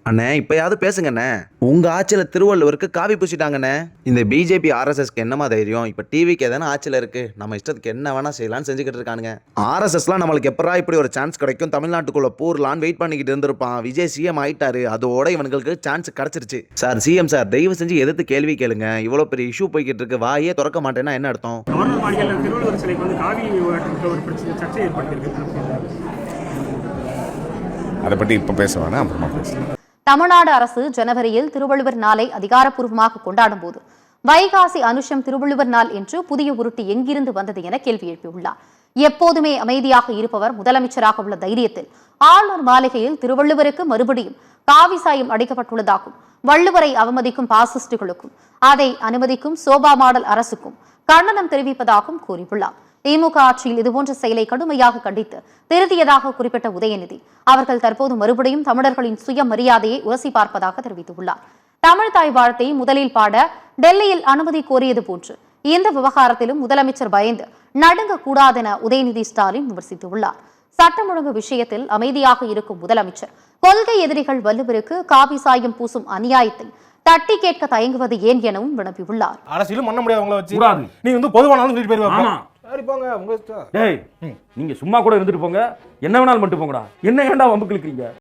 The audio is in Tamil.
அண்ணே இப்பயாவது பேசுங்கண்ணே. உங்க ஆட்சியில திருவள்ளுவருக்கு காவி பூசிட்டாங்கண்ணே. இந்த பிஜேபி ஆர்எஸ்எஸ்க்கு என்னமா தைரியம்? இப்ப டிவிக்கு எதான ஆட்சியில இருக்கு, நம்ம இஷ்டத்துக்கு என்ன வேணா செய்யலாம்னு செஞ்சுக்கிட்டு இருக்கானுங்க. ஆர்எஸ்எஸ்லாம் நம்மளுக்கு எப்பரா இப்படி ஒரு சான்ஸ் கிடைக்கும், தமிழ்நாட்டுக்குள்ள பூர்லான்னு வெயிட் பண்ணிக்கிட்டு இருந்திருப்பான். விஜய் சிஎம் ஆயிட்டாரு, அதோட இவனுங்களுக்கு சான்ஸ் கிடைச்சிருச்சு. சார் சிஎம் சார், தயவு செஞ்சு எதிர்த்து கேள்வி கேளுங்க. இவ்வளவு பெரிய இஷ்யூ போய்கிட்டு இருக்கு, வாயே திறக்க மாட்டேன்னா என்ன அர்த்தம்? திருவள்ளுவர் சிலைக்கு வந்து காவி ஒரு சர்ச்சை ஏற்பட்டிருக்கு. அதை பற்றி இப்போ பேச வேணாம், அப்புறமா பேசலாம். தமிழ்நாடு அரசு ஜனவரியில் திருவள்ளுவர் நாளை அதிகாரப்பூர்வமாக கொண்டாடும் போது வைகாசி அனுஷம் திருவள்ளுவர் நாள் என்று புதிய உருட்டு எங்கிருந்து வந்தது என கேள்வி எழுப்பியுள்ளார். எப்போதுமே அமைதியாக இருப்பவர் முதலமைச்சராக உள்ள தைரியத்தில் ஆளுநர் மாளிகையில் திருவள்ளுவருக்கு மறுபடியும் காவி சாயம் அடிக்கப்பட்டுள்ளதாகவும், வள்ளுவரை அவமதிக்கும் பாசிஸ்டுகளுக்கும் அதை அனுமதிக்கும் சோபா மாடல் அரசுக்கும் கண்டனம் தெரிவிப்பதாகவும் கூறியுள்ளார். திமுக ஆட்சியில் இதுபோன்ற செயலை கடுமையாக கண்டித்து திருத்தியதாக குறிப்பிட்ட உதயநிதி அவர்கள் தற்போது மறுபடியும் தமிழர்களின் சுயமரியாதையை உரசி பார்ப்பதாக தெரிவித்துள்ளார். தமிழ் தாய் வாழ்த்தை முதலில் பாட டெல்லியில் அனுமதி கோரியது போன்று இந்த விவகாரத்திலும் முதலமைச்சர் பயந்து நடுங்கக்கூடாதென உதயநிதி ஸ்டாலின் விமர்சித்துள்ளார். சட்டம் ஒழுங்கு விஷயத்தில் அமைதியாக இருக்கும் முதலமைச்சர் கொள்கை எதிரிகள் வள்ளுவருக்கு காவி சாயம் பூசும் அநியாயத்தை தட்டி கேட்க தயங்குவது ஏன் எனவும் வினப்பியுள்ளார். அரசியலும் பண்ண முடியாது, வச்சு நீ வந்து பொதுவானாலும் சொல்லிட்டு போயிருவாங்க. சரி போங்க, உங்க நீங்க சும்மா கூட இருந்துட்டு போங்க, என்ன வேணாலும் மட்டும் போங்கடா, என்ன ஏன்டா வம்புக்கு இழுக்கிறீங்க?